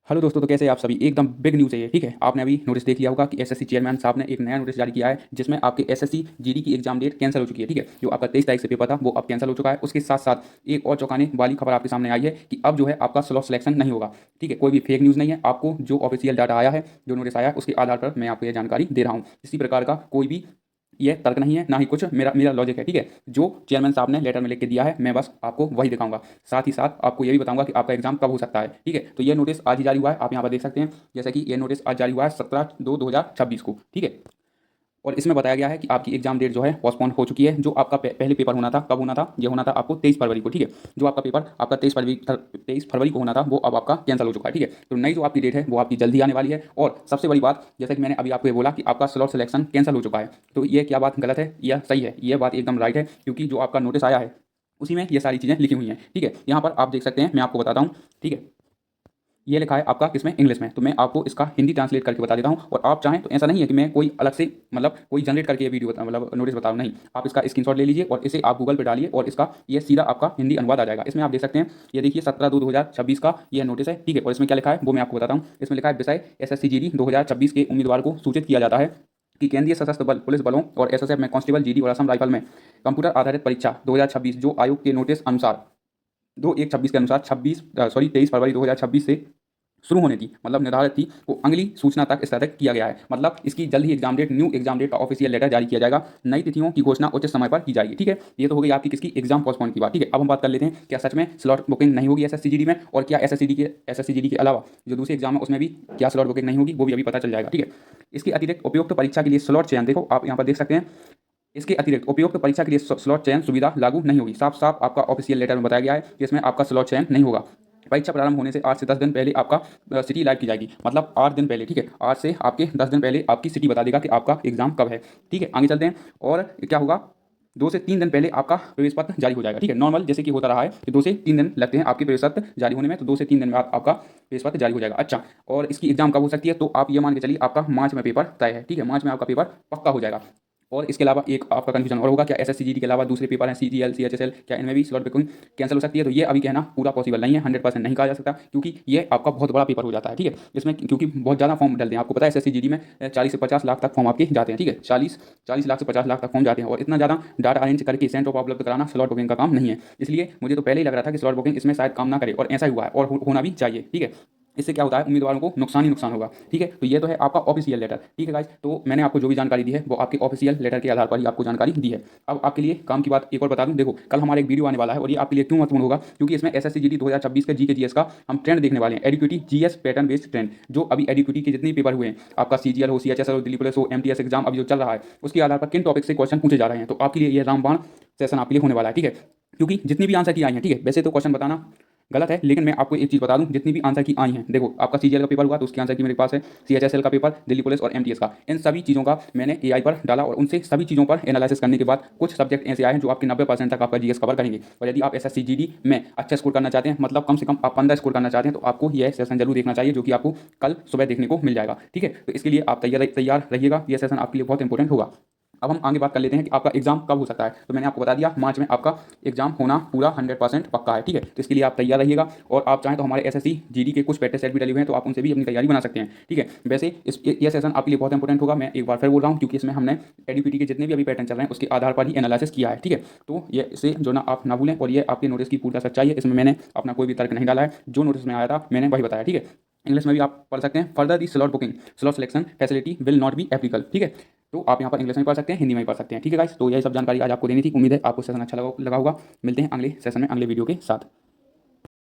Hello दोस्तों, तो कैसे हैं आप सभी। एकदम बिग न्यूज़ है ये। ठीक है, आपने अभी नोटिस देख लिया होगा कि एसएससी चेयरमैन साहब ने एक नया नोटिस जारी किया है जिसमें आपके एसएससी जीडी की एग्जाम डेट कैंसिल हो चुकी है। ठीक है, जो आपका 23 तारीख से पेपर था वो अब कैंसिल हो चुका है। उसके साथ साथ एक और चौंकाने वाली खबर आपके सामने आई है कि अब जो है आपका स्लॉट सिलेक्शन नहीं होगा। ठीक है, कोई भी फेक न्यूज़ नहीं है। आपको जो ऑफिशियल डाटा आया है, जो नोटिस आया है, उसके आधार पर मैं आपको यह जानकारी दे रहा हूँ। किसी प्रकार का कोई भी ये तर्क नहीं है, ना ही कुछ मेरा मेरा लॉजिक है। ठीक है, जो चेयरमैन साहब ने लेटर में लिख के दिया है मैं बस आपको वही दिखाऊंगा। साथ ही साथ आपको ये भी बताऊंगा कि आपका एग्जाम कब हो सकता है। ठीक है, तो ये नोटिस आज ही जारी हुआ है, आप यहाँ पर देख सकते हैं। जैसे कि ये नोटिस आज जारी हुआ है 17/2/2026 को। ठीक है, और इसमें बताया गया है कि आपकी एग्जाम डेट जो है पोस्टपोन हो चुकी है। जो आपका पहले पेपर होना था, कब होना था, ये होना था आपको 23 फरवरी को। ठीक है, जो आपका पेपर आपका 23 फरवरी को होना था वो अब आपका कैंसिल हो चुका है। ठीक है, तो नई जो आपकी डेट है वो आपकी जल्दी आने वाली है। और सबसे बड़ी बात, जैसे कि मैंने अभी आपको ये बोला कि आपका स्लॉट सिलेक्शन कैंसिल हो चुका है, तो ये क्या बात गलत है या सही है? ये बात एकदम राइट है, क्योंकि जो आपका नोटिस आया है उसी में ये सारी चीज़ें लिखी हुई हैं। ठीक है, यहाँ पर आप देख सकते हैं, मैं आपको बताता हूँ। ठीक है, ये लिखा है आपका किसमें, इंग्लिश में, तो मैं आपको इसका हिंदी ट्रांसलेट करके बता देता हूँ। और आप चाहें तो ऐसा नहीं है कि मैं कोई अलग से मतलब कोई जनरेट करके ये वीडियो मतलब नोटिस बता रहा हूँ, नहीं। आप इसका स्क्रीनशॉट ले लीजिए और इसे आप गूगल पर डालिए और इसका ये सीधा आपका हिंदी अनुवाद आ जाएगा। इसमें आप देख सकते हैं, ये देखिए 17/2/2026 का ये नोटिस है। ठीक है, और इसमें क्या लिखा है वो मैं आपको बताता हूँ। इसमें लिखा है, विषय एसएससी जीडी 2026 के उम्मीदवार को सूचित किया जाता है कि केंद्रीय सशस्त्र बल पुलिस बलों और एसएसएफ में कांस्टेबल जीडी और असम राइफल में कंप्यूटर आधारित परीक्षा 2026 जो आयोग के नोटिस अनुसार 2/1/26 के अनुसार 23 फरवरी 2026 से शुरू होने की मतलब निर्धारित थी, वो अगली सूचना तक स्थगित किया गया है। मतलब इसकी जल्द ही exam date, new exam date का ऑफिशियल लेटर जारी किया जाएगा। नई तिथियों की घोषणा उचित समय पर की जाएगी। ठीक है, ये तो हो गई आपकी किसकी, एग्जाम पोस्टपोन की बात। ठीक है, अब हम बात कर लेते हैं क्या सच में स्लॉट बुकिंग नहीं होगी एसएससी में, और क्या एसएससी के अलावा जो दूसरे एग्जाम है उसमें भी क्या स्लॉट बुकिंग नहीं होगी, वो भी अभी पता चल जाएगा। ठीक है, इसके अतिरिक्त उपयुक्त परीक्षा के लिए स्लॉट चयन, देखो आप यहाँ पर देख सकते हैं, इसके अतिरिक्त उपयुक्त परीक्षा के लिए स्लॉट चयन सुविधा लागू नहीं होगी। साफ साफ आपका ऑफिशियल लेटर में बताया गया है कि इसमें आपका स्लॉट चयन नहीं होगा। परीक्षा प्रारंभ होने से 8 से 10 दिन पहले आपका सिटी लाइव की जाएगी, मतलब 8 दिन पहले। ठीक है, 8 से आपके 10 दिन पहले आपकी सिटी बता देगा कि आपका एग्जाम कब है। ठीक है, आगे चलते हैं। और क्या होगा, 2 से 3 दिन पहले आपका प्रवेश पत्र जारी हो जाएगा। ठीक है, नॉर्मल जैसे कि होता रहा है कि 2 से 3 दिन लगते हैं आपके प्रवेश पत्र जारी होने में, तो 2 से 3 दिन में आपका प्रवेश पत्र जारी हो जाएगा। अच्छा, और इसकी एग्जाम कब हो सकती है, तो आप ये मान के चलिए आपका मार्च में पेपर तय है। ठीक है, मार्च में आपका पेपर पक्का हो जाएगा। और इसके अलावा एक आपका कन्फ्यूजन और होगा, क्या एसएससी जीडी के अलावा दूसरे पेपर हैं सीजीएल सीएचएसएल, क्या इनमें भी स्लॉट बुकिंग कैंसिल हो सकती है? तो ये अभी कहना पूरा पॉसिबल नहीं है, 100% नहीं कहा जा सकता, क्योंकि ये आपका बहुत बड़ा पेपर हो जाता है। ठीक है, इसमें क्योंकि बहुत ज़्यादा फॉर्म डलते हैं। आपको पता है एसएससी जीडी में 40 से 50 लाख तक फॉर्म आपके जाते हैं। ठीक है, 40 लाख से 50 लाख तक फॉर्म जाते हैं, और इतना ज़्यादा डाटा अरेंज करके सेंटर पर उपलब्ध कराना स्लॉट बुकिंग का काम नहीं है। इसलिए मुझे तो पहले ही लग रहा था कि स्लॉट बुकिंग इसमें शायद काम ना करे, और ऐसा ही हुआ है, और होना भी चाहिए। ठीक है, इससे क्या होता है, उम्मीदवारों को नुकसान ही नुकसान होगा। ठीक है, तो ये तो है आपका ऑफिशियल लेटर। ठीक है गाइस, तो मैंने आपको जो भी जानकारी दी है वो आपके ऑफिशियल लेटर के आधार पर ही आपको जानकारी दी है। अब आपके लिए काम की बात एक और बता दूं, देखो कल हमारा एक वीडियो आने वाला है, और ये आपके लिए क्यों महत्वपूर्ण होगा, क्योंकि इसमें एसएससी जीडी 2026 के जी के जीएस का हम ट्रेंड देखने वाले हैं। एडीक्यूटी जीएस पैटर्न बेस्ड ट्रेंड, जो अभी एडीक्यूटी के जितने पेपर हुए हैं, आपका सीजीएल हो, सीएचएसएल हो, दिल्ली पुलिस हो, एमटीएस एग्जाम अभी जो चल रहा है, उसके आधार पर किन टॉपिक से क्वेश्चन पूछे जा रहे हैं, तो आपके लिए ये रामबाण सेशन आपके लिए होने वाला है। ठीक है, क्योंकि जितनी भी आंसर की आई हैं, ठीक है, वैसे तो क्वेश्चन बताना गलत है, लेकिन मैं आपको एक चीज़ बता दूं, जितनी भी आंसर की आई हैं, देखो आपका सीजीएल का पेपर हुआ तो उसकी आंसर की मेरे पास है, सीएचएसएल का पेपर, दिल्ली पुलिस और एमटीएस का, इन सभी चीज़ों का मैंने एआई पर डाला, और उनसे सभी चीज़ों पर एनालिसिस करने के बाद कुछ सब्जेक्ट ऐसे आए हैं जो आपके 90% तक आपका जीएस कवर करेंगे। और यदि आप एसएससी जीडी में अच्छा स्कोर करना चाहते हैं, मतलब कम से कम आप 15 स्कोर करना चाहते हैं, तो आपको यह सेशन जरूर देखना चाहिए, जो कि आपको कल सुबह देखने को मिल जाएगा। ठीक है, तो इसके लिए आप तैयार रहिएगा, यह सेशन आपके लिए बहुत इंपॉर्टेंट होगा। अब हम आगे बात कर लेते हैं कि आपका एग्जाम कब हो सकता है। तो मैंने आपको बता दिया, मार्च में आपका एग्जाम होना पूरा 100% पक्का है। ठीक है, तो इसके लिए आप तैयार रहिएगा, और आप चाहें तो हमारे एसएससी जीडी के कुछ प्रैक्टिस सेट भी डले हुए हैं, तो आप उनसे भी अपनी तैयारी बना सकते हैं। ठीक है, वैसे ये सेशन आपके लिए बहुत इंपॉर्टेंट होगा, मैं एक बार फिर बोल रहा हूँ, क्योंकि इसमें हमने एडीपीटी के जितने भी अभी पैटर्न चल रहे हैं उसके आधार पर ही एनालिसिस किया है। ठीक है, तो ये इसे जो ना आप ना भूलें, और ये आपके नोटिस की पूरा सच्चाई है, इसमें मैंने अपना कोई भी तर्क नहीं डाला है, जो नोटिस में आया था मैंने वही बताया। ठीक है, इंग्लिश में भी आप पढ़ सकते हैं, further the slot booking slot selection facility will not be applicable. ठीक है, तो आप यहाँ पर इंग्लिश में पढ़ सकते हैं, हिंदी में भी पढ़ सकते हैं। ठीक है गाइस, तो यही सब जानकारी आज आपको देनी थी। उम्मीद है आपको सेशन अच्छा लगा होगा। मिलते हैं अगले सेशन में अगले वीडियो के साथ।